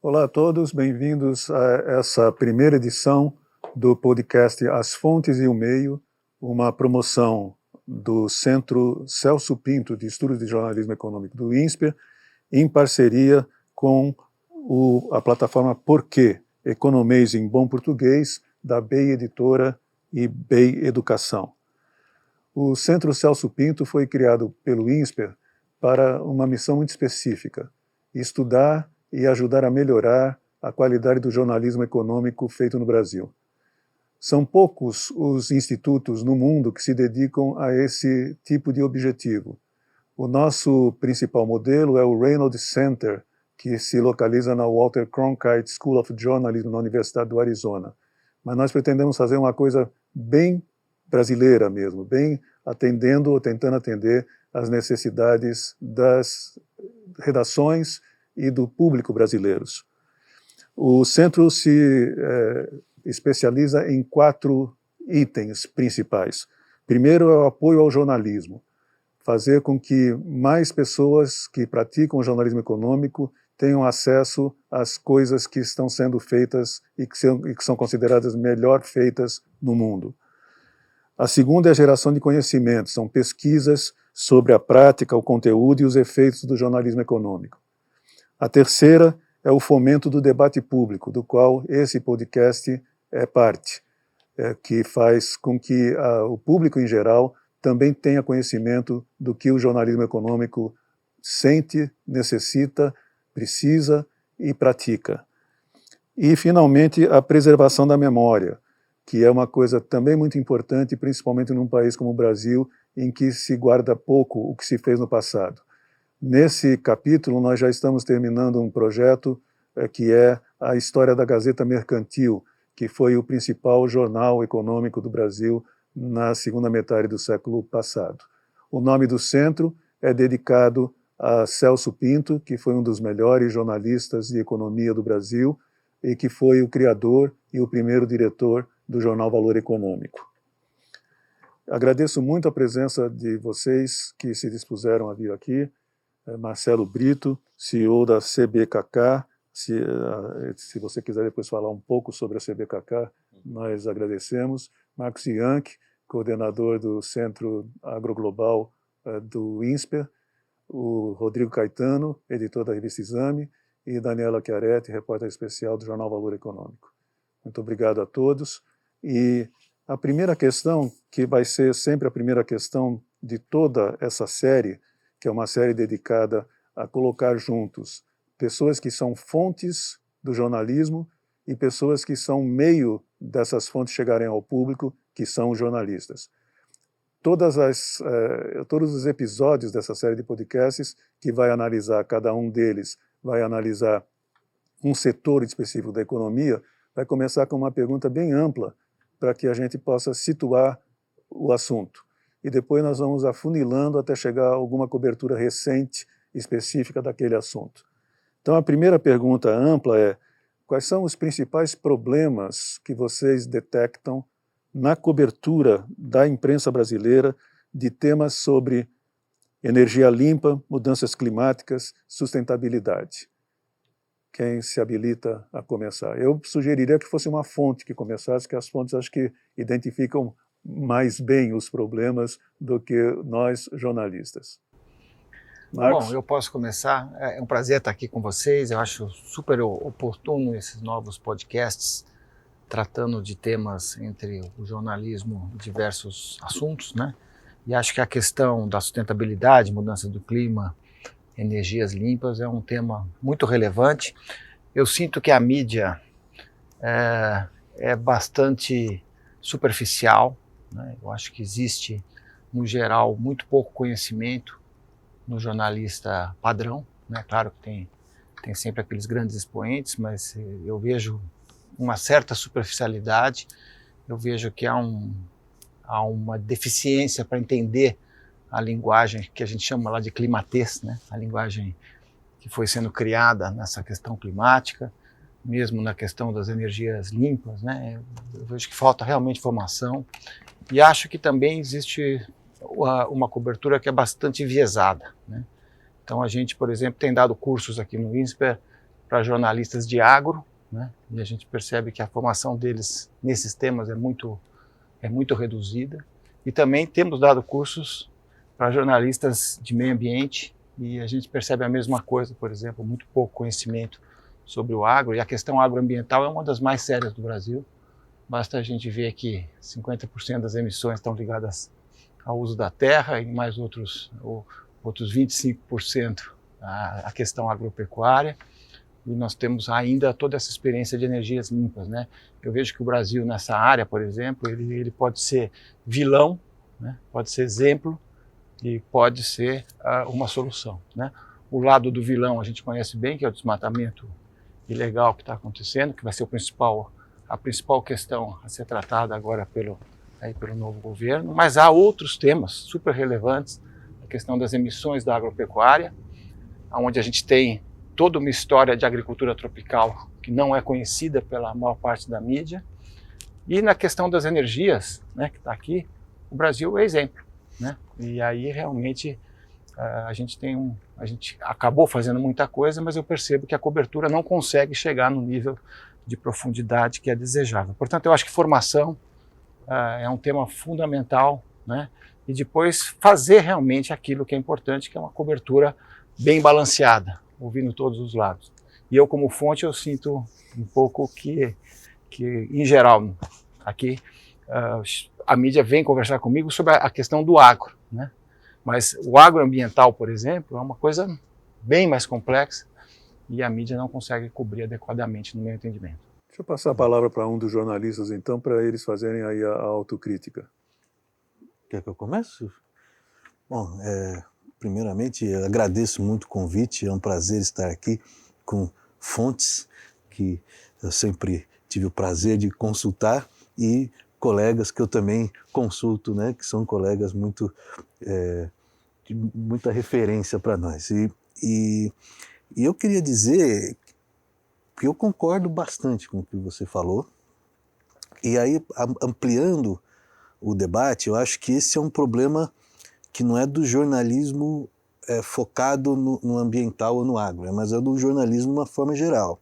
Olá a todos, bem-vindos a essa primeira edição do podcast As Fontes e o Meio, uma promoção do Centro Celso Pinto de Estudos de Jornalismo Econômico do INSPER, em parceria com a plataforma Porquê, Economês em Bom Português, da BEI Editora e BEI Educação. O Centro Celso Pinto foi criado pelo INSPER para uma missão muito específica: estudar e ajudar a melhorar a qualidade do jornalismo econômico feito no Brasil. São poucos os institutos no mundo que se dedicam a esse tipo de objetivo. O nosso principal modelo é o Reynolds Center, que se localiza na Walter Cronkite School of Journalism, na Universidade do Arizona. Mas nós pretendemos fazer uma coisa bem brasileira mesmo, bem atendendo ou tentando atender às necessidades das redações e do público brasileiros. O centro se especializa em 4 itens principais. Primeiro é o apoio ao jornalismo, fazer com que mais pessoas que praticam o jornalismo econômico tenham acesso às coisas que estão sendo feitas e que são consideradas melhor feitas no mundo. A segunda é a geração de conhecimento, são pesquisas sobre a prática, o conteúdo e os efeitos do jornalismo econômico. A terceira é o fomento do debate público, do qual esse podcast é parte, que faz com que o público em geral também tenha conhecimento do que o jornalismo econômico sente, necessita, precisa e pratica. E, finalmente, a preservação da memória, que é uma coisa também muito importante, principalmente num país como o Brasil, em que se guarda pouco o que se fez no passado. Nesse capítulo, nós já estamos terminando um projeto que é a História da Gazeta Mercantil, que foi o principal jornal econômico do Brasil na segunda metade do século passado. O nome do centro é dedicado a Celso Pinto, que foi um dos melhores jornalistas de economia do Brasil e que foi o criador e o primeiro diretor do jornal Valor Econômico. Agradeço muito a presença de vocês que se dispuseram a vir aqui. Marcelo Brito, CEO da CBKK. Se você quiser depois falar um pouco sobre a CBKK, nós agradecemos. Marcos Yankee, coordenador do Centro Agroglobal do INSPER. O Rodrigo Caetano, editor da revista Exame. E Daniela Chiaretti, repórter especial do jornal Valor Econômico. Muito obrigado a todos. E a primeira questão, que vai ser sempre a primeira questão de toda essa série, que é uma série dedicada a colocar juntos pessoas que são fontes do jornalismo e pessoas que são meio dessas fontes chegarem ao público, que são os jornalistas. Todos os episódios dessa série de podcasts, que vai analisar, cada um deles vai analisar um setor específico da economia, vai começar com uma pergunta bem ampla para que a gente possa situar o assunto. E depois nós vamos afunilando até chegar a alguma cobertura recente, específica daquele assunto. Então, a primeira pergunta ampla é: quais são os principais problemas que vocês detectam na cobertura da imprensa brasileira de temas sobre energia limpa, mudanças climáticas, sustentabilidade? Quem se habilita a começar? Eu sugeriria que fosse uma fonte que começasse, que as fontes acho que identificam mais bem os problemas do que nós, jornalistas. Marcos? Bom, eu posso começar. É um prazer estar aqui com vocês. Eu acho super oportuno esses novos podcasts, tratando de temas entre o jornalismo e diversos assuntos, né? E acho que a questão da sustentabilidade, mudança do clima, energias limpas é um tema muito relevante. Eu sinto que a mídia é bastante superficial, né? Eu acho que existe, no geral, muito pouco conhecimento no jornalista padrão, né? Claro que tem sempre aqueles grandes expoentes, mas eu vejo uma certa superficialidade, eu vejo que há uma deficiência para entender a linguagem que a gente chama lá de climatês, né? A linguagem que foi sendo criada nessa questão climática, mesmo na questão das energias limpas, né? Eu vejo que falta realmente formação e acho que também existe uma cobertura que é bastante enviesada, né? Então a gente, por exemplo, tem dado cursos aqui no INSPER para jornalistas de agro, né? E a gente percebe que a formação deles nesses temas é muito reduzida. E também temos dado cursos para jornalistas de meio ambiente e a gente percebe a mesma coisa, por exemplo, muito pouco conhecimento sobre o agro, e a questão agroambiental é uma das mais sérias do Brasil. Basta a gente ver que 50% das emissões estão ligadas ao uso da terra e mais outros 25% à questão agropecuária. E nós temos ainda toda essa experiência de energias limpas, né? Eu vejo que o Brasil nessa área, por exemplo, ele pode ser vilão, né? Pode ser exemplo e pode ser uma solução, né? O lado do vilão a gente conhece bem, que é o desmatamento ilegal que está acontecendo, que vai ser a principal questão a ser tratada agora pelo novo governo, mas há outros temas super relevantes, a questão das emissões da agropecuária, onde a gente tem toda uma história de agricultura tropical que não é conhecida pela maior parte da mídia, e na questão das energias, né, que está aqui, o Brasil é exemplo, né? E aí realmente a gente acabou fazendo muita coisa, mas eu percebo que a cobertura não consegue chegar no nível de profundidade que é desejável. Portanto, eu acho que formação é um tema fundamental, né? E depois fazer realmente aquilo que é importante, que é uma cobertura bem balanceada, ouvindo todos os lados. E eu, como fonte, eu sinto um pouco que em geral, aqui, a mídia vem conversar comigo sobre a questão do agro, né? Mas o agroambiental, por exemplo, é uma coisa bem mais complexa e a mídia não consegue cobrir adequadamente, no meu entendimento. Deixa eu passar a palavra para um dos jornalistas, então, para eles fazerem aí a autocrítica. Quer que eu comece? Bom, primeiramente, eu agradeço muito o convite, é um prazer estar aqui com fontes que eu sempre tive o prazer de consultar e colegas que eu também consulto, né, que são colegas de muita referência para nós. E eu queria dizer que eu concordo bastante com o que você falou, e aí, ampliando o debate, eu acho que esse é um problema que não é do jornalismo focado no ambiental ou no agro, mas é do jornalismo de uma forma geral.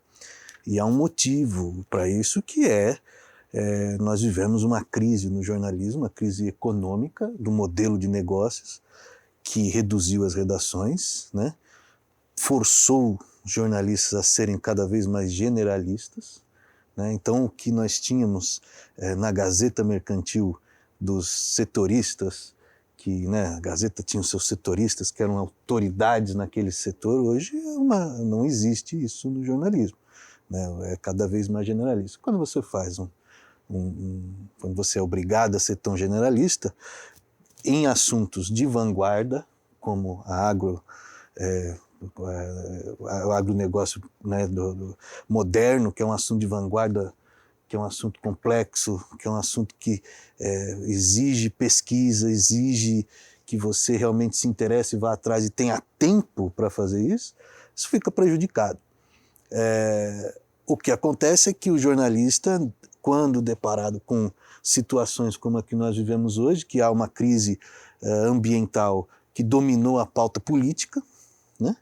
E há um motivo para isso, que nós vivemos uma crise no jornalismo, uma crise econômica do modelo de negócios, que reduziu as redações, né? Forçou jornalistas a serem cada vez mais generalistas, né? Então, o que nós tínhamos na Gazeta Mercantil dos setoristas, que, né, a Gazeta tinha os seus setoristas, que eram autoridades naquele setor, hoje não existe isso no jornalismo, né? É cada vez mais generalista. Quando você faz quando você é obrigado a ser tão generalista, em assuntos de vanguarda, como o agronegócio, né, do moderno, que é um assunto de vanguarda, que é um assunto complexo, que é um assunto que exige pesquisa, exige que você realmente se interesse, vá atrás e tenha tempo para fazer isso fica prejudicado. O que acontece é que o jornalista, quando deparado com situações como a que nós vivemos hoje, que há uma crise ambiental que dominou a pauta política, né?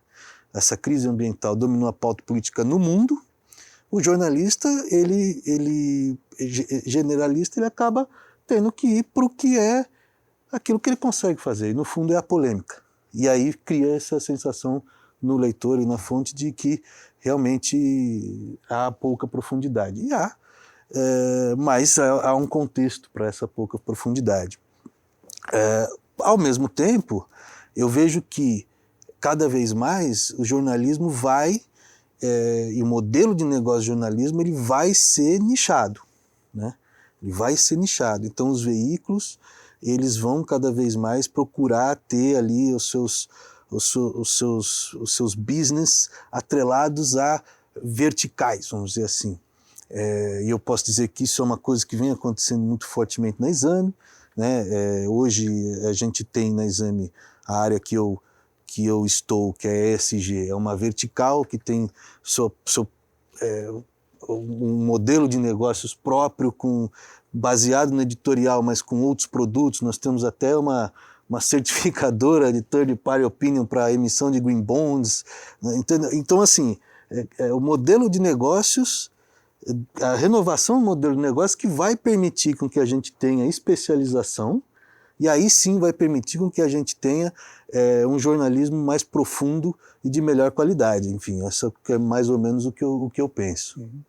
Essa crise ambiental dominou a pauta política no mundo, o jornalista, generalista, ele acaba tendo que ir para o que é aquilo que ele consegue fazer, e no fundo é a polêmica. E aí cria essa sensação no leitor e na fonte de que realmente há pouca profundidade. E há, mas há um contexto para essa pouca profundidade. Ao mesmo tempo, eu vejo que cada vez mais o jornalismo e o modelo de negócio de jornalismo, ele vai ser nichado, né? Ele vai ser nichado. Então os veículos, eles vão cada vez mais procurar ter ali os seus business atrelados a verticais, vamos dizer assim. E eu posso dizer que isso é uma coisa que vem acontecendo muito fortemente na Exame, né? Hoje a gente tem na Exame a área que eu estou, que é a ESG, é uma vertical que tem um modelo de negócios próprio, baseado no editorial, mas com outros produtos. Nós temos até uma certificadora de third party opinion para emissão de green bonds, né? Então assim, o modelo de negócios, a renovação do modelo de negócio que vai permitir com que a gente tenha especialização e aí sim vai permitir com que a gente tenha um jornalismo mais profundo e de melhor qualidade. Enfim, essa é mais ou menos o que eu penso. Uhum.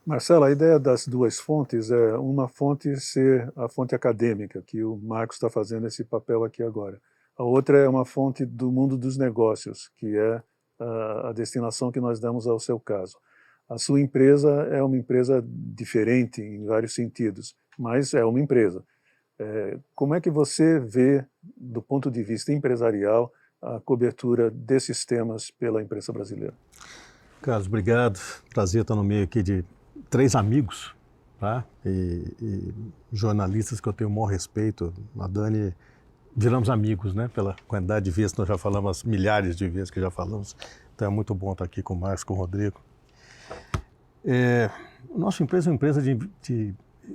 Marcelo, a ideia das duas fontes é uma fonte ser a fonte acadêmica, que o Marcos está fazendo esse papel aqui agora. A outra é uma fonte do mundo dos negócios, que é a destinação que nós damos ao seu caso. A sua empresa é uma empresa diferente em vários sentidos, mas é uma empresa. Como é que você vê, do ponto de vista empresarial, a cobertura desses temas pela imprensa brasileira? Carlos, obrigado. Prazer estar no meio aqui de 3 amigos, tá? E jornalistas que eu tenho o maior respeito. A Dani, viramos amigos, né? Pela quantidade de vezes que nós já falamos, milhares de vezes que já falamos. Então é muito bom estar aqui com o Marcos, com o Rodrigo. Nossa empresa é uma empresa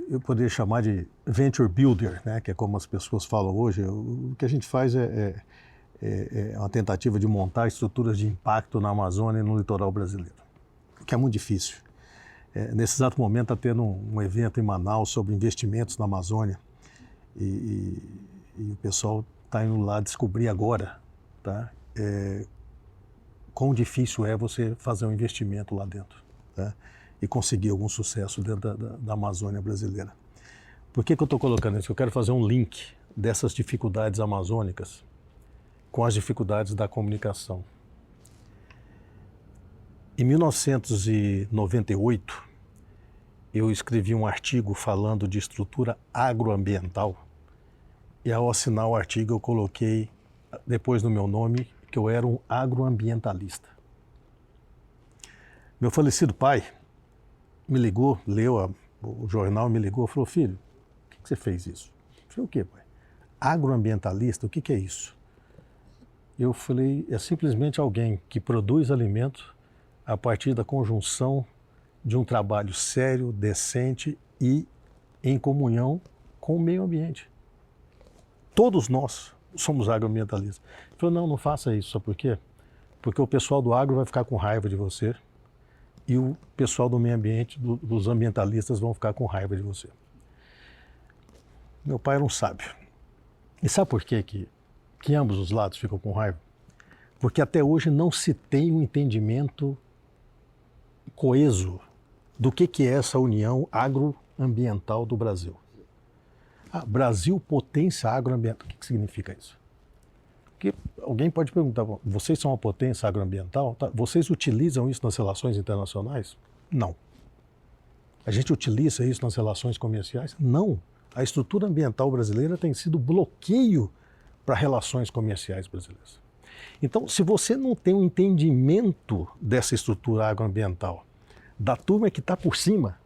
eu poderia chamar de venture builder, né? Que é como as pessoas falam hoje. O que a gente faz é uma tentativa de montar estruturas de impacto na Amazônia e no litoral brasileiro, que é muito difícil. Nesse exato momento está tendo um evento em Manaus sobre investimentos na Amazônia e o pessoal está indo lá descobrir agora, tá? Quão difícil é você fazer um investimento lá dentro, tá? E conseguir algum sucesso dentro da Amazônia brasileira. Por que eu estou colocando isso? Eu quero fazer um link dessas dificuldades amazônicas com as dificuldades da comunicação. Em 1998, eu escrevi um artigo falando de estrutura agroambiental e ao assinar o artigo eu coloquei depois no meu nome que eu era um agroambientalista. Meu falecido pai me ligou, leu o jornal, me ligou e falou: filho, por que você fez isso? Eu falei: o quê, pai? Agroambientalista, o que é isso? Eu falei: é simplesmente alguém que produz alimentos a partir da conjunção de um trabalho sério, decente e em comunhão com o meio ambiente. Todos nós somos agroambientalistas. Ele falou: não faça isso. Sabe por quê? Porque o pessoal do agro vai ficar com raiva de você e o pessoal do meio ambiente, dos ambientalistas, vão ficar com raiva de você. Meu pai era um sábio. E sabe por quê que ambos os lados ficam com raiva? Porque até hoje não se tem um entendimento coeso do que é essa união agroambiental do Brasil. Brasil potência agroambiental. O que significa isso? Porque alguém pode perguntar: vocês são uma potência agroambiental? Tá? Vocês utilizam isso nas relações internacionais? Não. A gente utiliza isso nas relações comerciais? Não. A estrutura ambiental brasileira tem sido bloqueio para relações comerciais brasileiras. Então, se você não tem um entendimento dessa estrutura agroambiental, da turma que está por cima,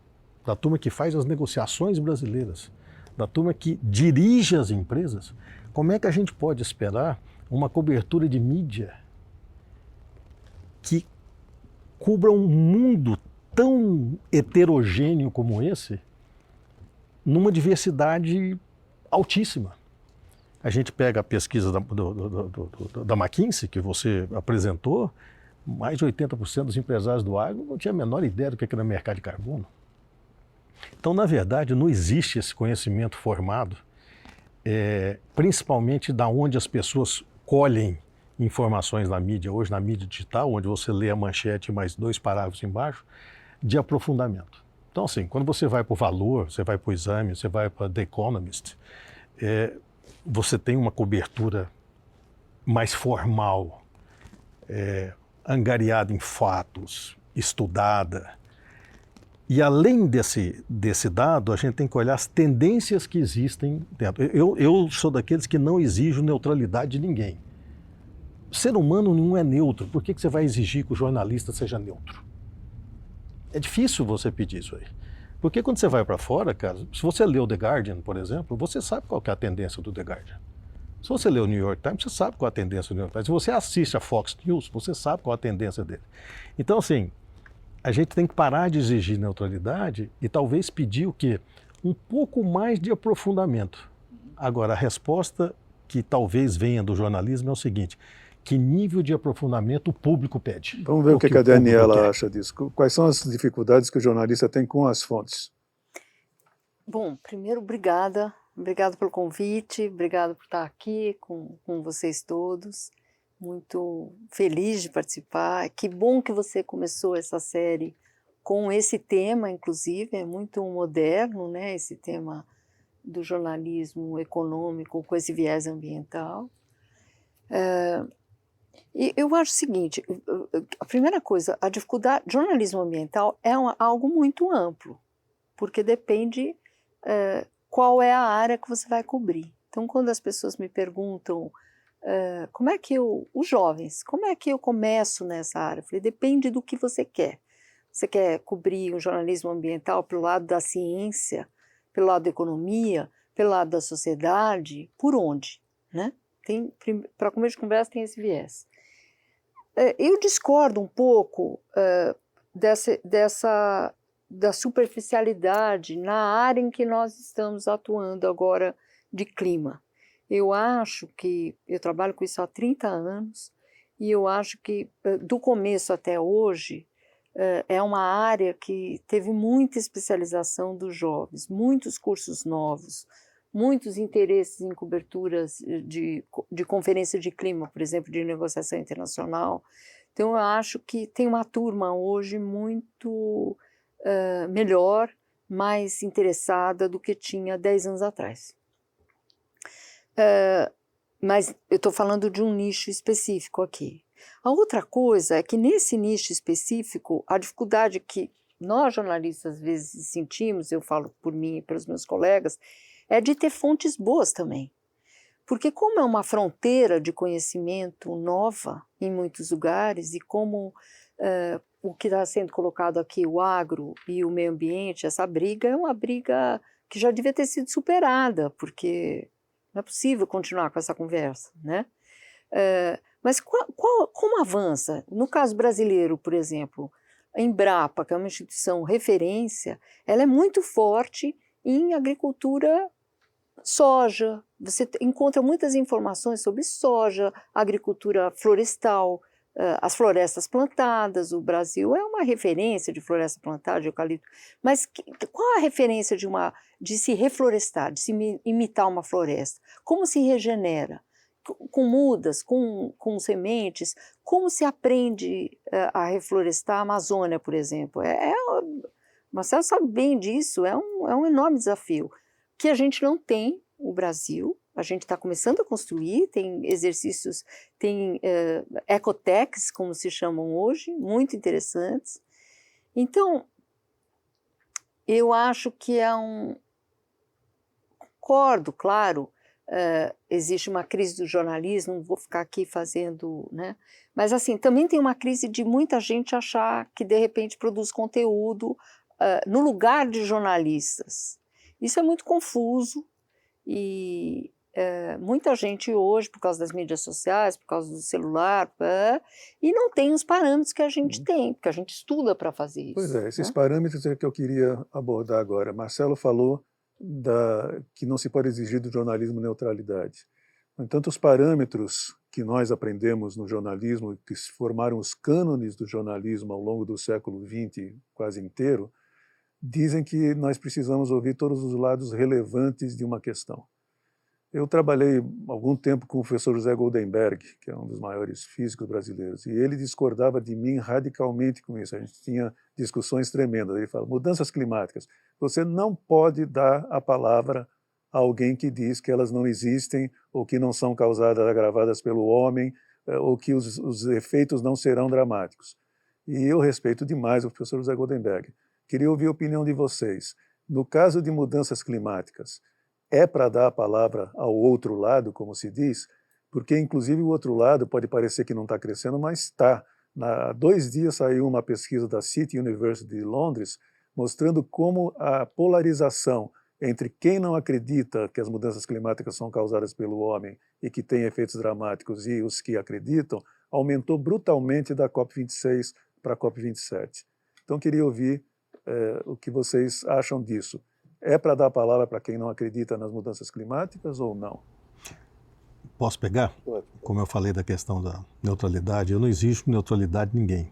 da turma que faz as negociações brasileiras, da turma que dirige as empresas, como é que a gente pode esperar uma cobertura de mídia que cubra um mundo tão heterogêneo como esse, numa diversidade altíssima? A gente pega a pesquisa da McKinsey, que você apresentou, mais de 80% dos empresários do agro não tinham a menor ideia do que era mercado de carbono. Então, na verdade, não existe esse conhecimento formado, principalmente da onde as pessoas colhem informações na mídia, hoje na mídia digital, onde você lê a manchete e mais 2 parágrafos embaixo, de aprofundamento. Então, assim, quando você vai para o Valor, você vai para o Exame, você vai para The Economist, você tem uma cobertura mais formal, angariada em fatos, estudada. E além desse dado, a gente tem que olhar as tendências que existem dentro. Eu sou daqueles que não exijo neutralidade de ninguém. O ser humano não é neutro. Por que você vai exigir que o jornalista seja neutro? É difícil você pedir isso aí. Porque quando você vai para fora, cara, se você lê o The Guardian, por exemplo, você sabe qual que é a tendência do The Guardian. Se você lê o New York Times, você sabe qual é a tendência do New York Times. Se você assiste a Fox News, você sabe qual é a tendência dele. Então, assim, a gente tem que parar de exigir neutralidade e talvez pedir o quê? Um pouco mais de aprofundamento. Agora, a resposta que talvez venha do jornalismo é o seguinte: que nível de aprofundamento o público pede. Vamos ver o que a Daniela acha disso. Quais são as dificuldades que o jornalista tem com as fontes? Bom, primeiro, obrigada. Obrigada pelo convite, obrigada por estar aqui com vocês todos. Muito feliz de participar. Que bom que você começou essa série com esse tema, inclusive, é muito moderno, né? Esse tema do jornalismo econômico com esse viés ambiental. E eu acho o seguinte, a primeira coisa, a dificuldade, jornalismo ambiental é algo muito amplo, porque depende qual é a área que você vai cobrir. Então, quando as pessoas me perguntam como é que os jovens, como é que eu começo nessa área? Eu falei, depende do que você quer. Você quer cobrir o jornalismo ambiental pelo lado da ciência, pelo lado da economia, pelo lado da sociedade, por onde? Né? Para começo de conversa tem esse viés. Eu discordo um pouco da superficialidade na área em que nós estamos atuando agora de clima. Eu acho que, eu trabalho com isso há 30 anos, e eu acho que do começo até hoje é uma área que teve muita especialização dos jovens, muitos cursos novos, muitos interesses em coberturas de conferência de clima, por exemplo, de negociação internacional. Então, eu acho que tem uma turma hoje muito melhor, mais interessada do que tinha 10 anos atrás. Mas eu estou falando de um nicho específico aqui. A outra coisa é que nesse nicho específico, a dificuldade que nós jornalistas às vezes sentimos, eu falo por mim e pelos meus colegas, é de ter fontes boas também. Porque como é uma fronteira de conhecimento nova em muitos lugares, e como o que está sendo colocado aqui, o agro e o meio ambiente, essa briga é uma briga que já devia ter sido superada, porque não é possível continuar com essa conversa, né? Mas como avança? No caso brasileiro, por exemplo, a Embrapa, que é uma instituição referência, ela é muito forte em agricultura soja. Você encontra muitas informações sobre soja, agricultura florestal, as florestas plantadas. O Brasil é uma referência de floresta plantada, de eucalipto. Mas qual a referência de se reflorestar, de se imitar uma floresta? Como se regenera? Com mudas, com sementes, como se aprende a reflorestar a Amazônia, por exemplo. Marcelo sabe bem disso, é um enorme desafio, que a gente não tem no Brasil. A gente está começando a construir, tem exercícios, tem ecotechs, como se chamam hoje, muito interessantes. Então, eu acho que concordo, claro, existe uma crise do jornalismo, não vou ficar aqui fazendo, né? Mas assim, também tem uma crise de muita gente achar que de repente produz conteúdo no lugar de jornalistas. Isso é muito confuso e muita gente hoje, por causa das mídias sociais, por causa do celular, e não tem os parâmetros que a gente tem, porque a gente estuda para fazer isso. Pois é, esses parâmetros é que eu queria abordar agora. Marcelo falou que não se pode exigir do jornalismo neutralidade. No entanto, os parâmetros que nós aprendemos no jornalismo, que formaram os cânones do jornalismo ao longo do século XX quase inteiro, dizem que nós precisamos ouvir todos os lados relevantes de uma questão. Eu trabalhei algum tempo com o professor José Goldenberg, que é um dos maiores físicos brasileiros, e ele discordava de mim radicalmente com isso. A gente tinha discussões tremendas. Ele fala, mudanças climáticas, você não pode dar a palavra a alguém que diz que elas não existem, ou que não são causadas, agravadas pelo homem, ou que os efeitos não serão dramáticos. E eu respeito demais o professor José Goldenberg. Queria ouvir a opinião de vocês. No caso de mudanças climáticas, é para dar a palavra ao outro lado, como se diz, porque inclusive o outro lado pode parecer que não está crescendo, mas está. Há 2 dias saiu uma pesquisa da City University de Londres mostrando como a polarização entre quem não acredita que as mudanças climáticas são causadas pelo homem e que têm efeitos dramáticos e os que acreditam aumentou brutalmente da COP26 para a COP27. Então queria ouvir o que vocês acham disso. É para dar a palavra para quem não acredita nas mudanças climáticas ou não? Posso pegar? Como eu falei da questão da neutralidade, eu não exijo neutralidade de ninguém.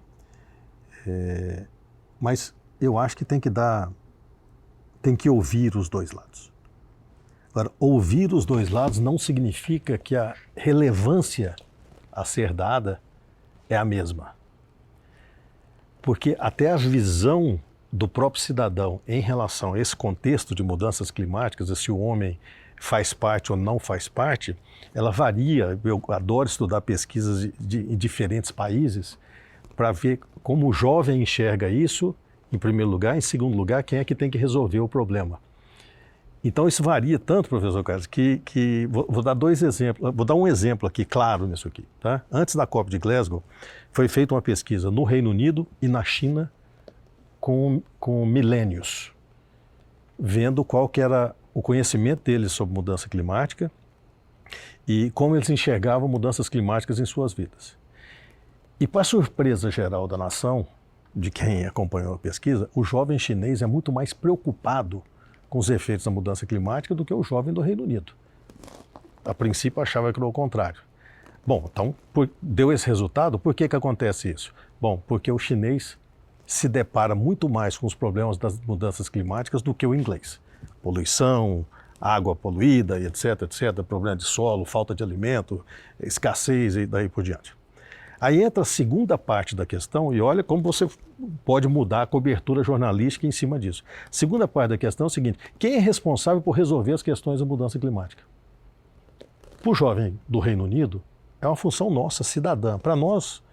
Mas eu acho que tem que ouvir os dois lados. Agora, ouvir os dois lados não significa que a relevância a ser dada é a mesma. Porque até a visão do próprio cidadão em relação a esse contexto de mudanças climáticas, se o homem faz parte ou não faz parte, ela varia. Eu adoro estudar pesquisas em diferentes países para ver como o jovem enxerga isso, em primeiro lugar. Em segundo lugar, quem é que tem que resolver o problema. Então isso varia tanto, professor Carlos, que vou dar dois exemplos. Vou dar um exemplo aqui, claro, nisso aqui. Tá? Antes da COP de Glasgow, foi feita uma pesquisa no Reino Unido e na China com milênios, vendo qual que era o conhecimento deles sobre mudança climática e como eles enxergavam mudanças climáticas em suas vidas. E para surpresa geral da nação, de quem acompanhou a pesquisa, o jovem chinês é muito mais preocupado com os efeitos da mudança climática do que o jovem do Reino Unido. A princípio achava que era o contrário. Bom, então deu esse resultado. Por que acontece isso? Bom, porque o chinês se depara muito mais com os problemas das mudanças climáticas do que o inglês. Poluição, água poluída, etc, problema de solo, falta de alimento, escassez e daí por diante. Aí entra a segunda parte da questão e olha como você pode mudar a cobertura jornalística em cima disso. Segunda parte da questão é o seguinte: quem é responsável por resolver as questões da mudança climática? Para o jovem do Reino Unido, é uma função nossa, cidadã. Para nós,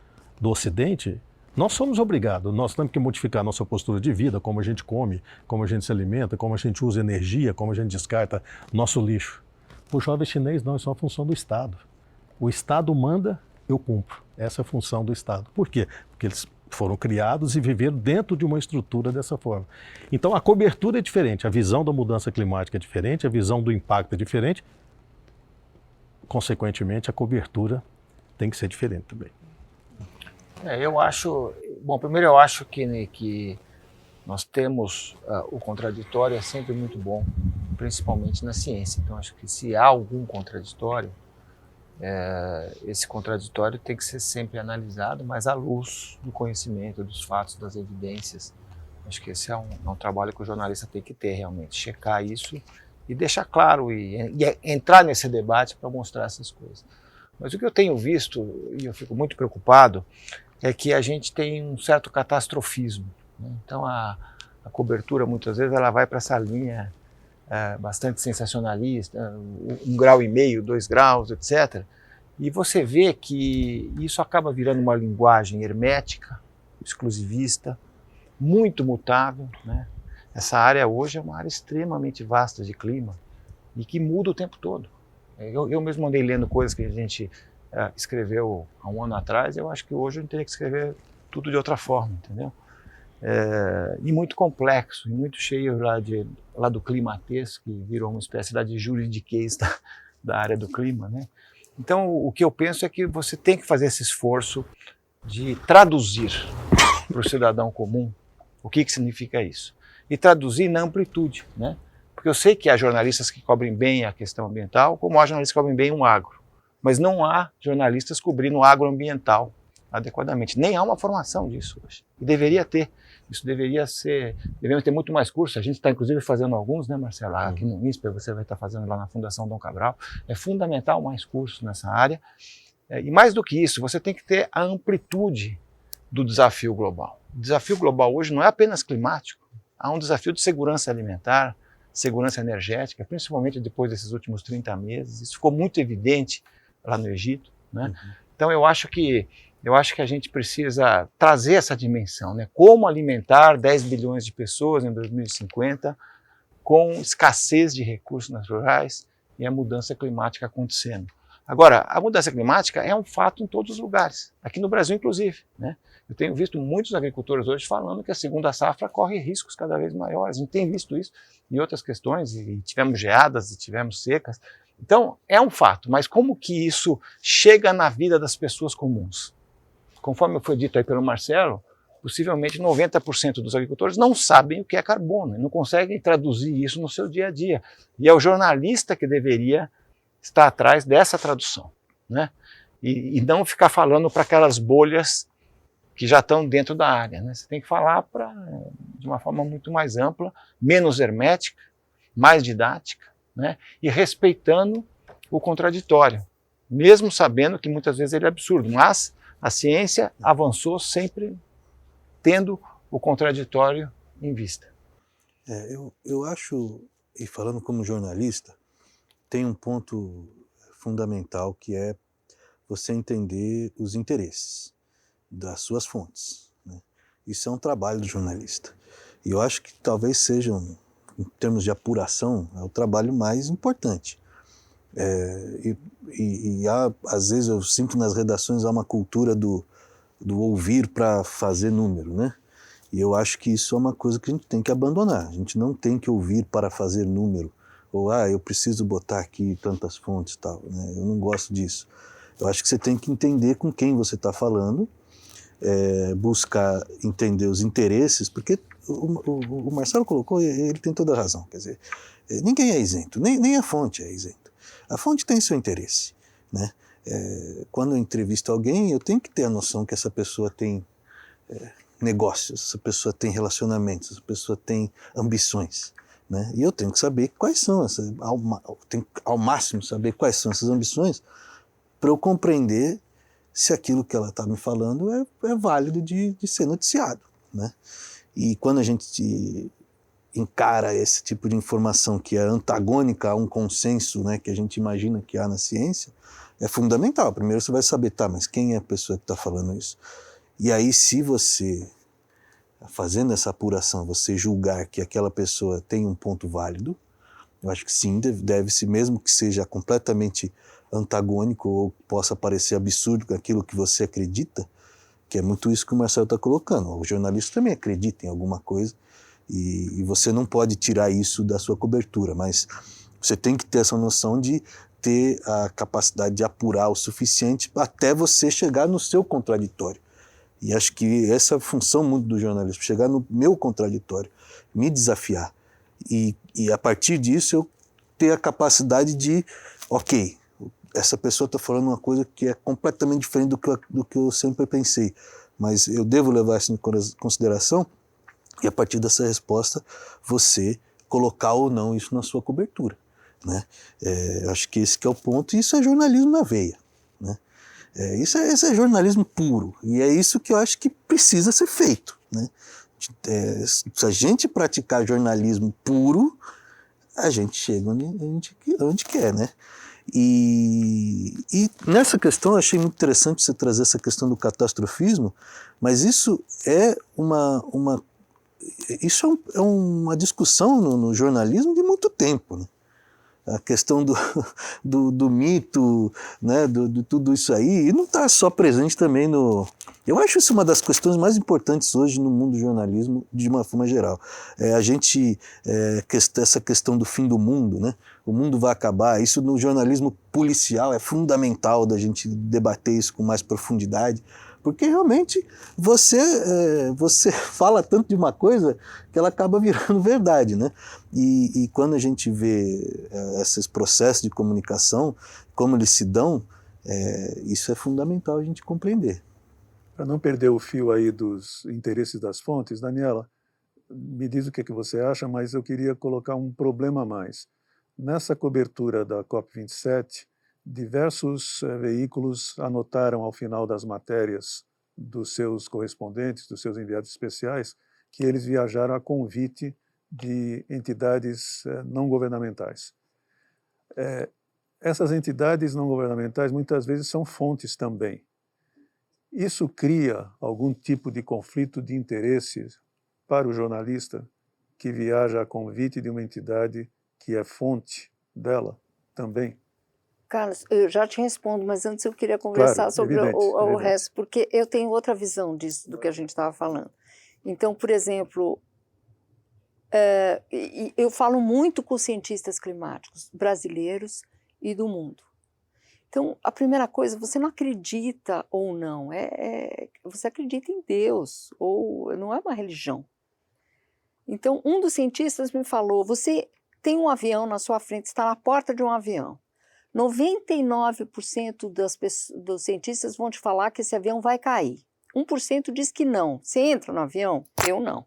do Ocidente, nós somos obrigados, nós temos que modificar nossa postura de vida, como a gente come, como a gente se alimenta, como a gente usa energia, como a gente descarta nosso lixo. Para o jovem chinês, não, isso é uma função do Estado. O Estado manda, eu cumpro. Essa é a função do Estado. Por quê? Porque eles foram criados e viveram dentro de uma estrutura dessa forma. Então a cobertura é diferente, a visão da mudança climática é diferente, a visão do impacto é diferente. Consequentemente, a cobertura tem que ser diferente também. Eu acho... Bom, primeiro eu acho que nós temos... o contraditório é sempre muito bom, principalmente na ciência. Então acho que se há algum contraditório, esse contraditório tem que ser sempre analisado, mas à luz do conhecimento, dos fatos, das evidências. Acho que esse é um trabalho que o jornalista tem que ter realmente, checar isso e deixar claro e entrar nesse debate para mostrar essas coisas. Mas o que eu tenho visto, e eu fico muito preocupado, é que a gente tem um certo catastrofismo, né? Então a cobertura muitas vezes ela vai para essa linha bastante sensacionalista, 1,5 grau, 2 graus, etc. E você vê que isso acaba virando uma linguagem hermética, exclusivista, muito mutável, né? Essa área hoje é uma área extremamente vasta de clima e que muda o tempo todo. Eu mesmo andei lendo coisas que a gente escreveu há um ano atrás, eu acho que hoje a gente teria que escrever tudo de outra forma, entendeu? E muito complexo, e muito cheio lá do climatês, que virou uma espécie de juridiquês da área do clima, né? Então, o que eu penso é que você tem que fazer esse esforço de traduzir para o cidadão comum o que significa isso. E traduzir na amplitude, né? Porque eu sei que há jornalistas que cobrem bem a questão ambiental, como há jornalistas que cobrem bem o agro. Mas não há jornalistas cobrindo o agroambiental adequadamente. Nem há uma formação disso hoje. E deveria ter. Isso deveria ser... Devemos ter muito mais cursos. A gente está, inclusive, fazendo alguns, né, Marcelo? Aqui no INSPER, você vai estar fazendo lá na Fundação Dom Cabral. É fundamental mais cursos nessa área. E mais do que isso, você tem que ter a amplitude do desafio global. O desafio global hoje não é apenas climático. Há um desafio de segurança alimentar, segurança energética, principalmente depois desses últimos 30 meses. Isso ficou muito evidente lá no Egito, né? Então eu acho que a gente precisa trazer essa dimensão, né? Como alimentar 10 bilhões de pessoas em 2050 com escassez de recursos naturais e a mudança climática acontecendo. Agora, a mudança climática é um fato em todos os lugares, aqui no Brasil inclusive, né? Eu tenho visto muitos agricultores hoje falando que a segunda safra corre riscos cada vez maiores. A gente tem visto isso em outras questões, e tivemos geadas e tivemos secas. Então, é um fato, mas como que isso chega na vida das pessoas comuns? Conforme foi dito aí pelo Marcelo, possivelmente 90% dos agricultores não sabem o que é carbono, não conseguem traduzir isso no seu dia a dia. E é o jornalista que deveria está atrás dessa tradução, né? E não ficar falando para aquelas bolhas que já estão dentro da área, né? Você tem que falar de uma forma muito mais ampla, menos hermética, mais didática, né? E respeitando o contraditório, mesmo sabendo que muitas vezes ele é absurdo, mas a ciência avançou sempre tendo o contraditório em vista. Eu acho, e falando como jornalista, tem um ponto fundamental que é você entender os interesses das suas fontes, né? Isso é um trabalho do jornalista. E eu acho que talvez seja, em termos de apuração, é o trabalho mais importante. Às vezes eu sinto nas redações há uma cultura do ouvir para fazer número, né? E eu acho que isso é uma coisa que a gente tem que abandonar. A gente não tem que ouvir para fazer número. Ou, eu preciso botar aqui tantas fontes e tal, né? Eu não gosto disso. Eu acho que você tem que entender com quem você está falando, buscar entender os interesses, porque o Marcelo colocou, ele tem toda a razão. Quer dizer, ninguém é isento, nem a fonte é isenta. A fonte tem seu interesse, né? Quando eu entrevisto alguém, eu tenho que ter a noção que essa pessoa tem negócios, essa pessoa tem relacionamentos, essa pessoa tem ambições, né? E eu tenho que saber quais são tenho que, ao máximo, saber quais são essas ambições para eu compreender se aquilo que ela está me falando é válido de ser noticiado, né? E quando a gente encara esse tipo de informação que é antagônica a um consenso, né, que a gente imagina que há na ciência, é fundamental. Primeiro você vai saber, mas quem é a pessoa que está falando isso? E aí, se você, fazendo essa apuração, você julgar que aquela pessoa tem um ponto válido, eu acho que sim, deve-se, mesmo que seja completamente antagônico ou possa parecer absurdo com aquilo que você acredita, que é muito isso que o Marcelo está colocando. O jornalista também acredita em alguma coisa e você não pode tirar isso da sua cobertura, mas você tem que ter essa noção de ter a capacidade de apurar o suficiente até você chegar no seu contraditório. E acho que essa é a função muito do jornalismo, chegar no meu contraditório, me desafiar. E a partir disso eu ter a capacidade de, ok, essa pessoa está falando uma coisa que é completamente diferente do que eu sempre pensei, mas eu devo levar isso em consideração e a partir dessa resposta você colocar ou não isso na sua cobertura, né? Acho que esse que é o ponto, e isso é jornalismo na veia, né? Isso é jornalismo puro, e é isso que eu acho que precisa ser feito, né? Se a gente praticar jornalismo puro, a gente chega onde quer, né? E nessa questão eu achei muito interessante você trazer essa questão do catastrofismo, mas isso é uma discussão no jornalismo de muito tempo, né? A questão do mito, né, de tudo isso aí, e não está só presente também no... Eu acho isso uma das questões mais importantes hoje no mundo do jornalismo, de uma forma geral. Essa questão do fim do mundo, né? O mundo vai acabar, isso no jornalismo policial é fundamental da gente debater isso com mais profundidade, porque realmente você fala tanto de uma coisa que ela acaba virando verdade, né? E quando a gente vê esses processos de comunicação, como eles se dão, isso é fundamental a gente compreender. Para não perder o fio aí dos interesses das fontes, Daniela, me diz o que você acha, mas eu queria colocar um problema a mais. Nessa cobertura da COP27, diversos veículos anotaram ao final das matérias dos seus correspondentes, dos seus enviados especiais, que eles viajaram a convite de entidades não governamentais. Essas entidades não governamentais muitas vezes são fontes também. Isso cria algum tipo de conflito de interesses para o jornalista que viaja a convite de uma entidade que é fonte dela também? Carlos, eu já te respondo, mas antes eu queria conversar sobre o resto, porque eu tenho outra visão disso, do que a gente estava falando. Então, por exemplo, eu falo muito com cientistas climáticos brasileiros e do mundo. Então, a primeira coisa, você não acredita ou não, você acredita em Deus, ou não é uma religião. Então, um dos cientistas me falou, você tem um avião na sua frente, está na porta de um avião. 99% dos cientistas vão te falar que esse avião vai cair. 1% diz que não. Você entra no avião? Eu não.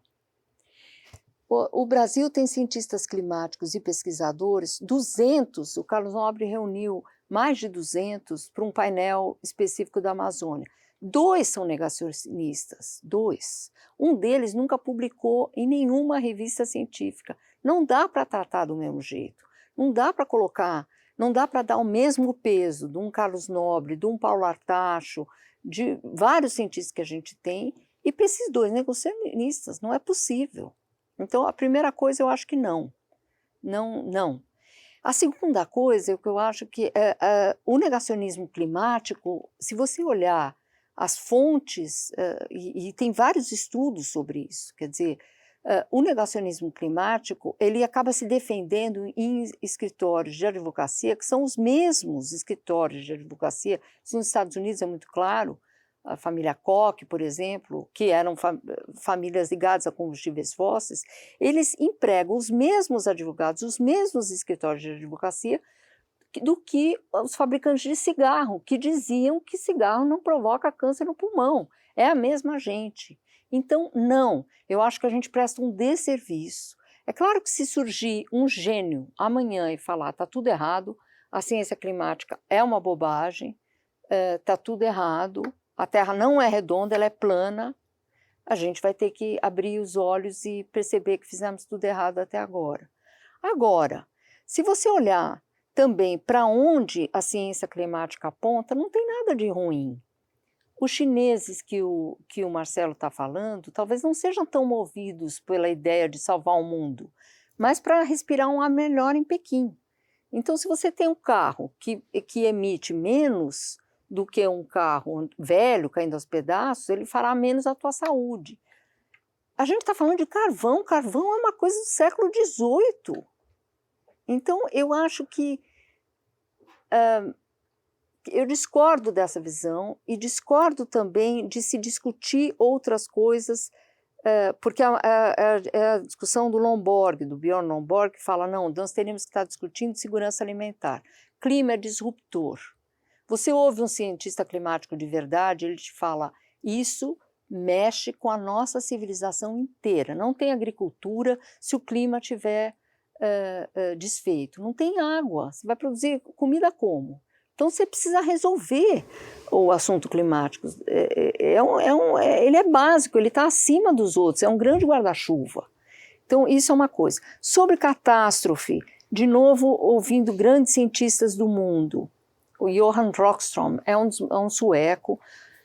O Brasil tem cientistas climáticos e pesquisadores, 200, o Carlos Nobre reuniu mais de 200 para um painel específico da Amazônia. 2 são negacionistas, 2. Um deles nunca publicou em nenhuma revista científica. Não dá para tratar do mesmo jeito, não dá para colocar, não dá para dar o mesmo peso de um Carlos Nobre, de um Paulo Artacho, de vários cientistas que a gente tem, e para esses 2 negacionistas, não é possível. Então, a primeira coisa eu acho que não. A segunda coisa é que eu acho que o negacionismo climático, se você olhar as fontes, e tem vários estudos sobre isso, quer dizer, o negacionismo climático, ele acaba se defendendo em escritórios de advocacia, que são os mesmos escritórios de advocacia, nos Estados Unidos é muito claro, a família Koch, por exemplo, que eram famílias ligadas a combustíveis fósseis, eles empregam os mesmos advogados, os mesmos escritórios de advocacia do que os fabricantes de cigarro, que diziam que cigarro não provoca câncer no pulmão. É a mesma gente. Então, não, eu acho que a gente presta um desserviço. É claro que se surgir um gênio amanhã e falar está tudo errado, a ciência climática é uma bobagem, está tudo errado, a Terra não é redonda, ela é plana, a gente vai ter que abrir os olhos e perceber que fizemos tudo errado até agora. Agora, se você olhar também para onde a ciência climática aponta, não tem nada de ruim. Os chineses que o Marcelo está falando, talvez não sejam tão movidos pela ideia de salvar o mundo, mas para respirar um ar melhor em Pequim. Então, se você tem um carro que emite menos do que um carro velho caindo aos pedaços, ele fará menos à tua saúde. A gente está falando de carvão, carvão é uma coisa do século XVIII. Então, eu acho que eu discordo dessa visão e discordo também de se discutir outras coisas, porque é a discussão do Lomborg, do Bjorn Lomborg, que fala, não, nós teríamos que estar discutindo segurança alimentar. Clima é disruptor. Você ouve um cientista climático de verdade, ele te fala, isso mexe com a nossa civilização inteira. Não tem agricultura se o clima estiver desfeito. Não tem água. Você vai produzir comida como? Então você precisa resolver o assunto climático. Ele é básico, ele está acima dos outros, é um grande guarda-chuva. Então isso é uma coisa. Sobre catástrofe, de novo ouvindo grandes cientistas do mundo, o Johan Rockström é um sueco,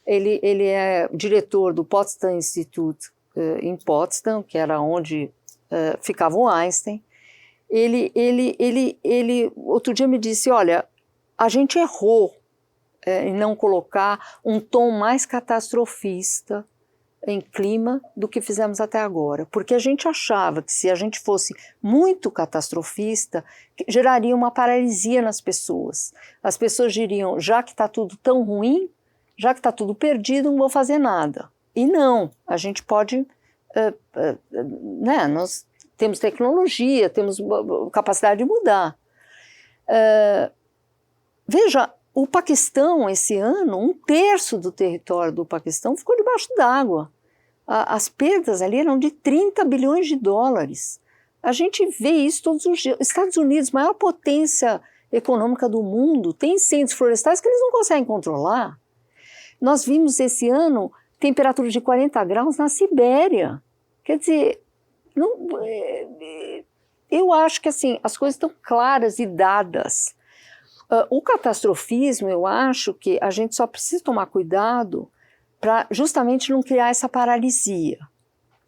ele é diretor do Potsdam Institute em Potsdam, que era onde ficava o Einstein. Ele outro dia me disse, olha, a gente errou em não colocar um tom mais catastrofista em clima do que fizemos até agora, porque a gente achava que se a gente fosse muito catastrofista, geraria uma paralisia nas pessoas. As pessoas diriam, já que está tudo tão ruim, já que está tudo perdido, não vou fazer nada. E não, a gente pode, nós temos tecnologia, temos capacidade de mudar. Veja, o Paquistão, esse ano, 1/3 do território do Paquistão ficou debaixo d'água. As perdas ali eram de 30 bilhões de dólares. A gente vê isso todos os dias. Estados Unidos, maior potência econômica do mundo, tem incêndios florestais que eles não conseguem controlar. Nós vimos esse ano temperaturas de 40 graus na Sibéria. Quer dizer, eu acho que assim, as coisas estão claras e dadas. O catastrofismo, eu acho que a gente só precisa tomar cuidado para justamente não criar essa paralisia.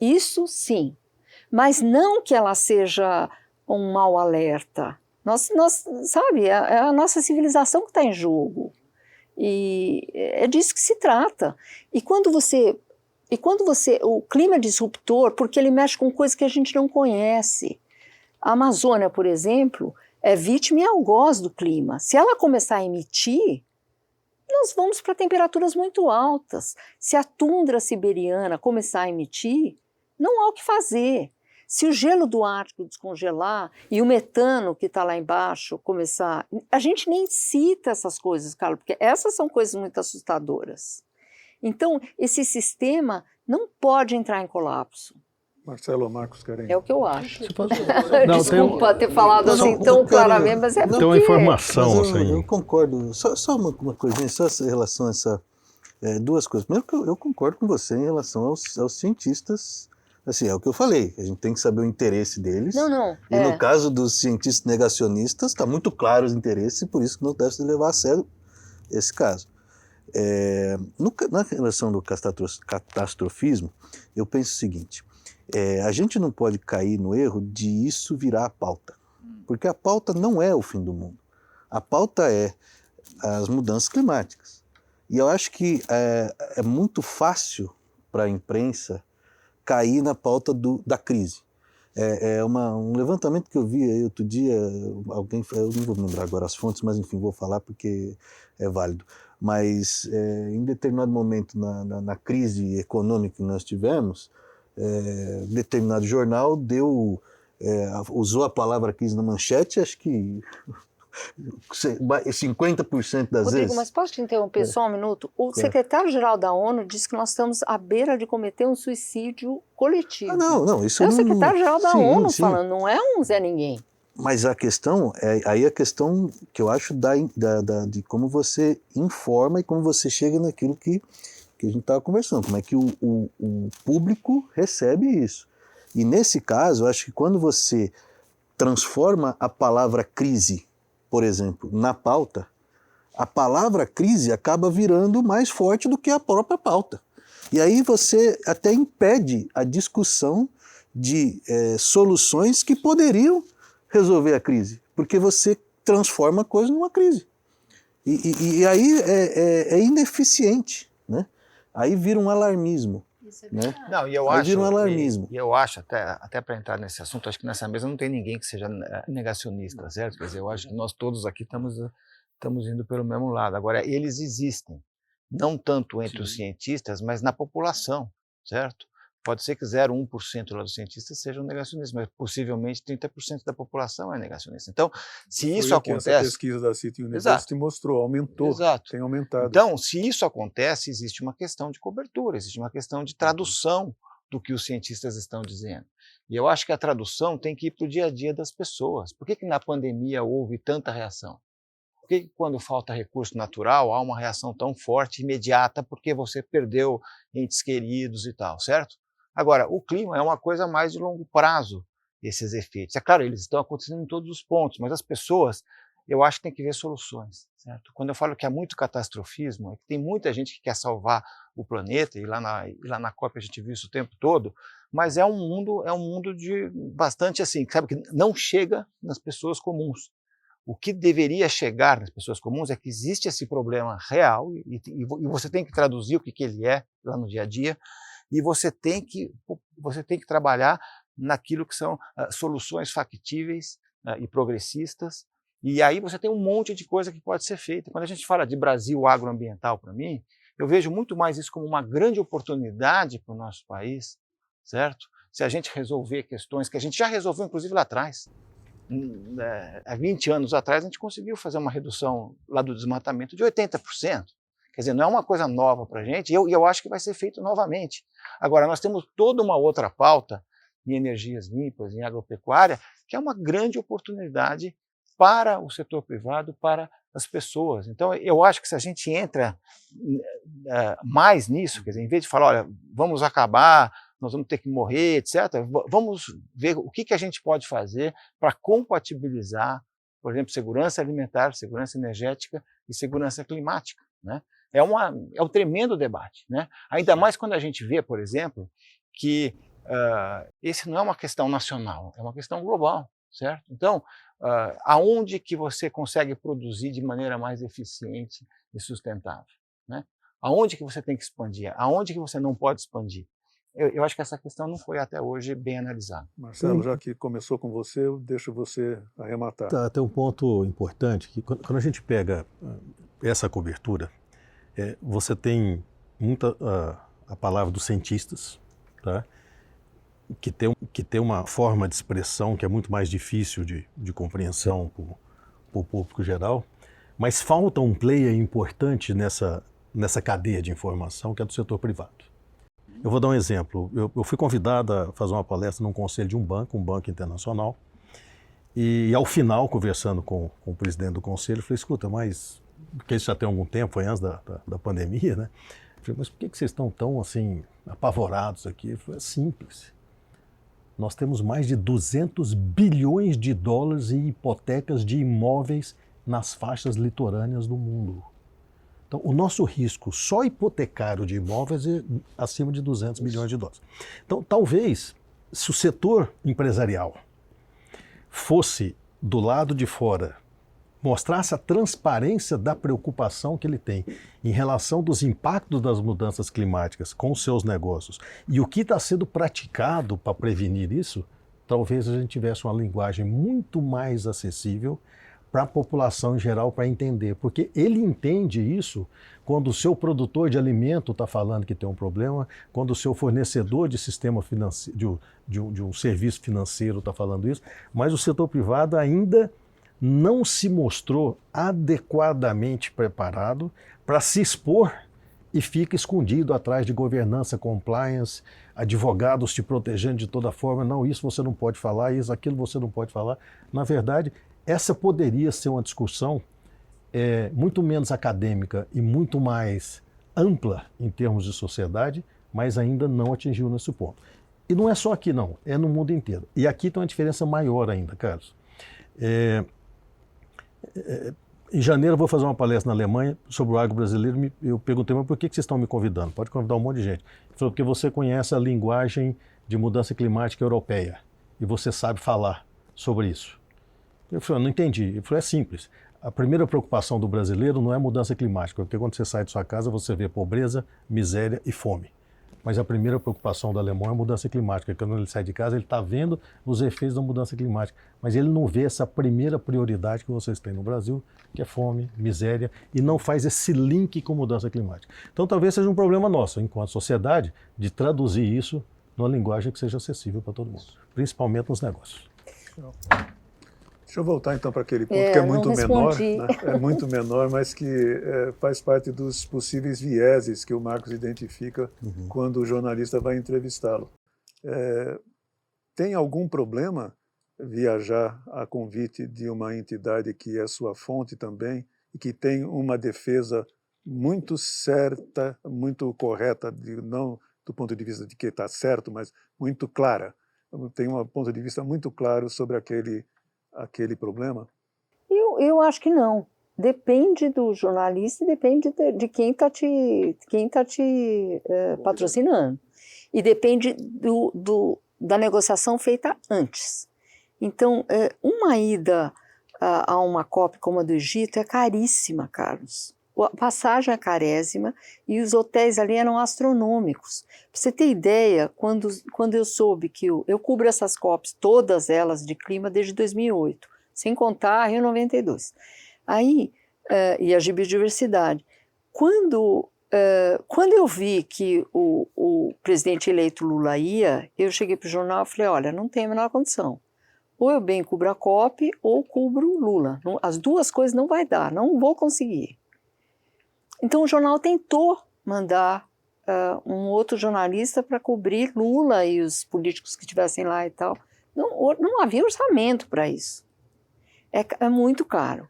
Isso sim, mas não que ela seja um mau alerta. Sabe, é a nossa civilização que está em jogo. E é disso que se trata. E quando você, o clima é disruptor, porque ele mexe com coisas que a gente não conhece. A Amazônia, por exemplo, é vítima e algoz do clima. Se ela começar a emitir, nós vamos para temperaturas muito altas. Se a tundra siberiana começar a emitir, não há o que fazer. Se o gelo do Ártico descongelar e o metano que está lá embaixo começar... A gente nem cita essas coisas, Carlos, porque essas são coisas muito assustadoras. Então, esse sistema não pode entrar em colapso. Marcelo ou Marcos querem? É o que eu acho. Não, Desculpa ter falado assim tão claramente, mas é porque... Tem uma informação, eu concordo. Só uma coisinha, só em relação a essa... duas coisas. Primeiro que eu concordo com você em relação aos cientistas. Assim, é o que eu falei, a gente tem que saber o interesse deles. Não. E no caso dos cientistas negacionistas, está muito claro os interesses e por isso que não deve se levar a sério esse caso. Na relação do catastrofismo, eu penso o seguinte, a gente não pode cair no erro de isso virar a pauta, porque a pauta não é o fim do mundo. A pauta é as mudanças climáticas. E eu acho que é muito fácil para a imprensa cair na pauta da crise. Um levantamento que eu vi aí outro dia, eu não vou me lembrar agora as fontes, mas enfim, vou falar porque é válido. Mas em determinado momento na crise econômica que nós tivemos, determinado jornal usou a palavra crise na manchete, acho que 50% das Rodrigo, vezes. mas posso te interromper só um minuto? O secretário-geral da ONU disse que nós estamos à beira de cometer um suicídio coletivo. Não, isso é o secretário-geral da ONU falando, não é um Zé Ninguém. Mas a questão, aí a questão que eu acho de como você informa e como você chega naquilo que a gente estava conversando, como é que o público recebe isso. E nesse caso, eu acho que quando você transforma a palavra crise, por exemplo, na pauta, a palavra crise acaba virando mais forte do que a própria pauta. E aí você até impede a discussão de soluções que poderiam resolver a crise, porque você transforma a coisa numa crise. E aí é ineficiente, né? Aí vira um alarmismo. Né? Não, e eu aí acho, vira um alarmismo. E eu acho, até para entrar nesse assunto, acho que nessa mesa não tem ninguém que seja negacionista, certo? Quer dizer, eu acho que nós todos aqui estamos indo pelo mesmo lado. Agora, eles existem, não tanto entre os cientistas, mas na população, certo? Pode ser que 0,1% lá dos cientistas sejam negacionistas, mas possivelmente 30% da população é negacionista. Então, se isso acontece... Essa pesquisa da City University mostrou, aumentou, tem aumentado. Então, se isso acontece, existe uma questão de cobertura, existe uma questão de tradução do que os cientistas estão dizendo. E eu acho que a tradução tem que ir para o dia a dia das pessoas. Por que na pandemia houve tanta reação? Por que quando falta recurso natural há uma reação tão forte, imediata, porque você perdeu entes queridos e tal, certo? Agora, o clima é uma coisa mais de longo prazo, esses efeitos. É claro, eles estão acontecendo em todos os pontos, mas as pessoas, eu acho que tem que ver soluções, certo? Quando eu falo que há muito catastrofismo, é que tem muita gente que quer salvar o planeta, e lá na COP a gente viu isso o tempo todo, mas é um mundo de bastante assim, sabe, que não chega nas pessoas comuns. O que deveria chegar nas pessoas comuns é que existe esse problema real, e você tem que traduzir o que ele é lá no dia a dia, e você tem que trabalhar naquilo que são soluções factíveis e progressistas, e aí você tem um monte de coisa que pode ser feita. Quando a gente fala de Brasil agroambiental, para mim, eu vejo muito mais isso como uma grande oportunidade para o nosso país, certo? Se a gente resolver questões que a gente já resolveu, inclusive, lá atrás. Há 20 anos atrás, a gente conseguiu fazer uma redução lá do desmatamento de 80%. Quer dizer, não é uma coisa nova para a gente, e eu acho que vai ser feito novamente. Agora, nós temos toda uma outra pauta em energias limpas, em agropecuária, que é uma grande oportunidade para o setor privado, para as pessoas. Então, eu acho que se a gente entra mais nisso, quer dizer, em vez de falar, olha, vamos acabar, nós vamos ter que morrer, etc., vamos ver o que a gente pode fazer para compatibilizar, por exemplo, segurança alimentar, segurança energética e segurança climática, né? É um tremendo debate, né? Ainda mais quando a gente vê, por exemplo, que esse não é uma questão nacional, é uma questão global, certo? Então, aonde que você consegue produzir de maneira mais eficiente e sustentável, né? Aonde que você tem que expandir? Aonde que você não pode expandir? Eu acho que essa questão não foi até hoje bem analisada. Marcelo, já que começou com você, eu deixo você arrematar. Tem um ponto importante, que quando a gente pega essa cobertura, você tem muita a palavra dos cientistas, tá? que tem uma forma de expressão que é muito mais difícil de compreensão para o público geral, mas falta um player importante nessa cadeia de informação que é do setor privado. Eu vou dar um exemplo. Eu fui convidado a fazer uma palestra num conselho de um banco internacional, e ao final, conversando com o presidente do conselho, eu falei, escuta, mas, porque isso já tem algum tempo, foi antes da pandemia, né? Eu falei, mas por que vocês estão tão assim apavorados aqui? Ele falou, é simples. Nós temos mais de 200 bilhões de dólares em hipotecas de imóveis nas faixas litorâneas do mundo. Então, o nosso risco só hipotecário de imóveis é acima de 200 bilhões de dólares. Então, talvez, se o setor empresarial fosse do lado de fora, mostrasse a transparência da preocupação que ele tem em relação dos impactos das mudanças climáticas com os seus negócios e o que está sendo praticado para prevenir isso, talvez a gente tivesse uma linguagem muito mais acessível para a população em geral para entender, porque ele entende isso quando o seu produtor de alimento está falando que tem um problema, quando o seu fornecedor de sistema financeiro, de um serviço financeiro está falando isso, mas o setor privado ainda não se mostrou adequadamente preparado para se expor e fica escondido atrás de governança, compliance, advogados te protegendo de toda forma, não, isso você não pode falar, isso, aquilo você não pode falar. Na verdade, essa poderia ser uma discussão muito menos acadêmica e muito mais ampla em termos de sociedade, mas ainda não atingiu nesse ponto. E não é só aqui não, é no mundo inteiro. E aqui tem uma diferença maior ainda, Carlos. Em janeiro eu vou fazer uma palestra na Alemanha sobre o agro brasileiro. Eu perguntei, mas por que vocês estão me convidando? Pode convidar um monte de gente. Ele falou, porque você conhece a linguagem de mudança climática europeia e você sabe falar sobre isso. Eu falei, não entendi. Ele falou, é simples. A primeira preocupação do brasileiro não é mudança climática, porque quando você sai de sua casa você vê pobreza, miséria e fome. Mas a primeira preocupação do alemão é mudança climática. Quando ele sai de casa, ele está vendo os efeitos da mudança climática. Mas ele não vê essa primeira prioridade que vocês têm no Brasil, que é fome, miséria, e não faz esse link com mudança climática. Então talvez seja um problema nosso, enquanto sociedade, de traduzir isso numa linguagem que seja acessível para todo mundo, principalmente nos negócios. Deixa eu voltar então para aquele ponto que é muito menor, né? É muito menor, mas que faz parte dos possíveis vieses que o Marcos identifica quando o jornalista vai entrevistá-lo. Tem algum problema viajar a convite de uma entidade que é sua fonte também e que tem uma defesa muito certa, muito correta, não do ponto de vista de que está certo, mas muito clara? Tem um ponto de vista muito claro sobre aquele problema? Eu acho que não. Depende do jornalista e depende de quem está te patrocinando. E depende da negociação feita antes. Então, uma ida a uma COP como a do Egito é caríssima, Carlos. A passagem é carésima e os hotéis ali eram astronômicos. Para você ter ideia, quando eu soube que eu cubro essas COPs, todas elas de clima, desde 2008, sem contar a Rio 92. Aí, e a de biodiversidade. Quando eu vi que o presidente eleito Lula ia, eu cheguei para o jornal e falei, olha, não tem a menor condição. Ou eu bem cubro a COP ou cubro Lula. As duas coisas não vai dar, não vou conseguir. Então o jornal tentou mandar um outro jornalista para cobrir Lula e os políticos que estivessem lá e tal. Não havia orçamento para isso. É muito caro.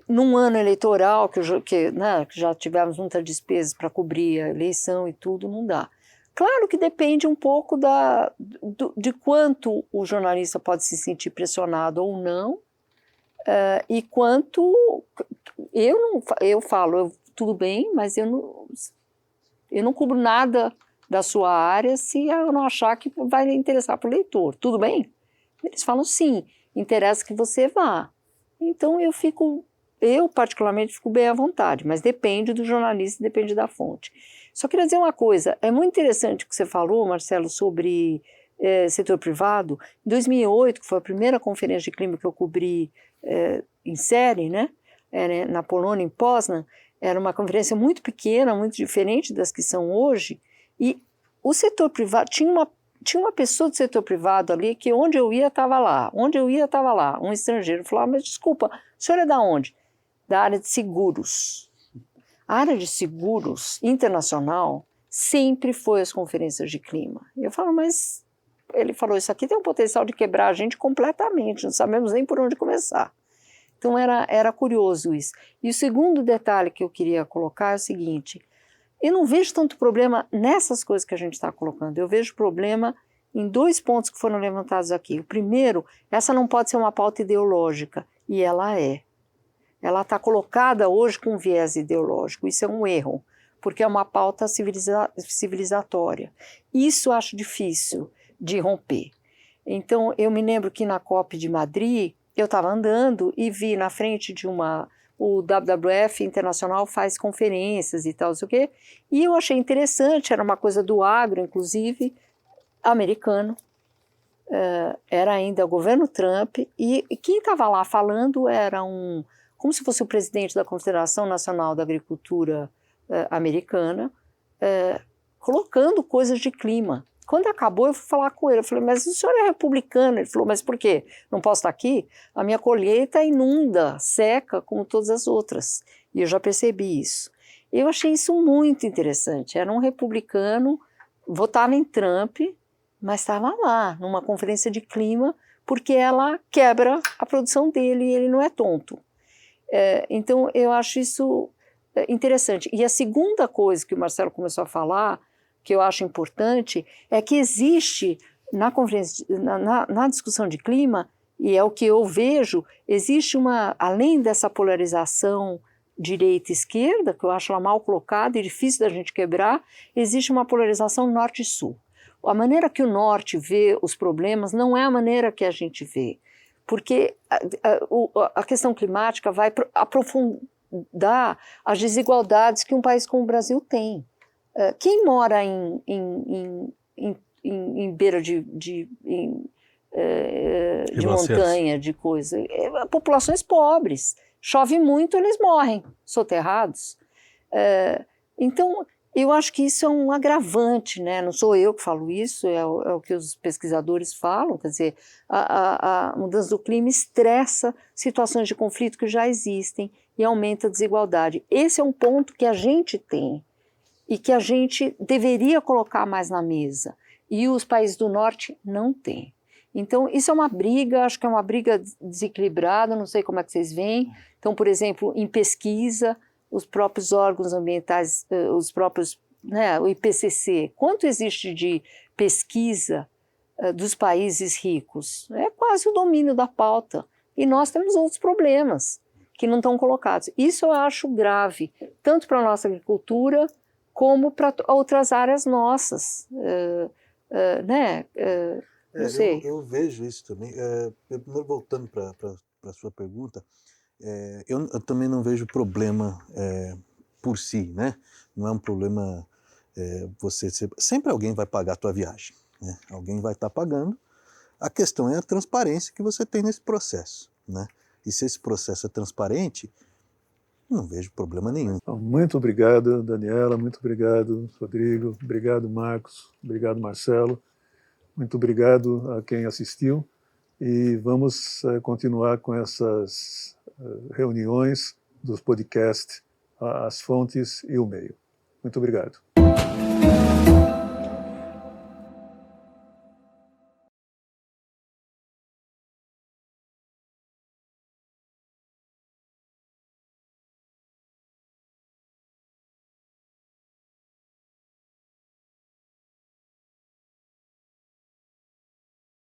Num ano eleitoral, que já tivemos muitas despesas para cobrir a eleição e tudo, não dá. Claro que depende um pouco de quanto o jornalista pode se sentir pressionado ou não, e quanto... Eu falo, tudo bem, mas eu não cubro nada da sua área se eu não achar que vai interessar para o leitor. Tudo bem? Eles falam sim, interessa que você vá. Então eu particularmente fico bem à vontade, mas depende do jornalista, depende da fonte. Só queria dizer uma coisa, é muito interessante o que você falou, Marcelo, sobre setor privado. Em 2008, que foi a primeira conferência de clima que eu cobri em série, né? Na Polônia, em Poznan, era uma conferência muito pequena, muito diferente das que são hoje, e o setor privado tinha uma pessoa do setor privado ali que onde eu ia estava lá, onde eu ia estava lá. Um estrangeiro falava, mas desculpa, o senhor é da onde? Da área de seguros. A área de seguros internacional sempre foi as conferências de clima. E eu falo, mas ele falou, isso aqui tem um potencial de quebrar a gente completamente, não sabemos nem por onde começar. Então era curioso isso. E o segundo detalhe que eu queria colocar é o seguinte, eu não vejo tanto problema nessas coisas que a gente está colocando, eu vejo problema em 2 pontos que foram levantados aqui. O primeiro, essa não pode ser uma pauta ideológica, e ela é. Ela está colocada hoje com viés ideológico, isso é um erro, porque é uma pauta civilizatória. Isso eu acho difícil de romper. Então, eu me lembro que na COP de Madrid, eu estava andando e vi na frente de o WWF Internacional faz conferências e tal, não sei o quê, e eu achei interessante, era uma coisa do agro, inclusive, americano, era ainda o governo Trump, e quem estava lá falando era como se fosse o presidente da Confederação Nacional da Agricultura americana, colocando coisas de clima. Quando acabou, eu fui falar com ele, eu falei, mas o senhor é republicano? Ele falou, mas por quê? Não posso estar aqui? A minha colheita inunda, seca, como todas as outras. E eu já percebi isso. Eu achei isso muito interessante. Era um republicano, votava em Trump, mas estava lá, numa conferência de clima, porque ela quebra a produção dele e ele não é tonto. Então, eu acho isso interessante. E a segunda coisa que o Marcelo começou a falar, que eu acho importante, é que existe na conferência, na discussão de clima, e é o que eu vejo, existe além dessa polarização direita e esquerda, que eu acho ela mal colocada e difícil da gente quebrar, existe uma polarização norte e sul. A maneira que o norte vê os problemas não é a maneira que a gente vê, porque a questão climática vai aprofundar as desigualdades que um país como o Brasil tem. Quem mora em beira de montanha, de coisa, populações pobres, chove muito, eles morrem soterrados. Então, eu acho que isso é um agravante, né? Não sou eu que falo isso, é o que os pesquisadores falam, quer dizer, a mudança do clima estressa situações de conflito que já existem e aumenta a desigualdade. Esse é um ponto que a gente tem e que a gente deveria colocar mais na mesa, e os países do norte não têm. Então, isso é uma briga, acho que é uma briga desequilibrada, não sei como é que vocês veem. Então, por exemplo, em pesquisa, os próprios órgãos ambientais, os próprios, né, o IPCC, quanto existe de pesquisa dos países ricos? É quase o domínio da pauta. E nós temos outros problemas que não estão colocados. Isso eu acho grave, tanto para a nossa agricultura, como para outras áreas nossas, né? Não sei. Eu vejo isso também. Voltando para a sua pergunta, eu também não vejo problema por si, né? Não é um problema sempre alguém vai pagar a tua viagem, né? Alguém vai estar pagando. A questão é a transparência que você tem nesse processo, né? E se esse processo é transparente, não vejo problema nenhum. Muito obrigado, Daniela, muito obrigado, Rodrigo, obrigado, Marcos, obrigado, Marcelo, muito obrigado a quem assistiu, e vamos continuar com essas reuniões dos podcasts As Fontes e o Meio. Muito obrigado.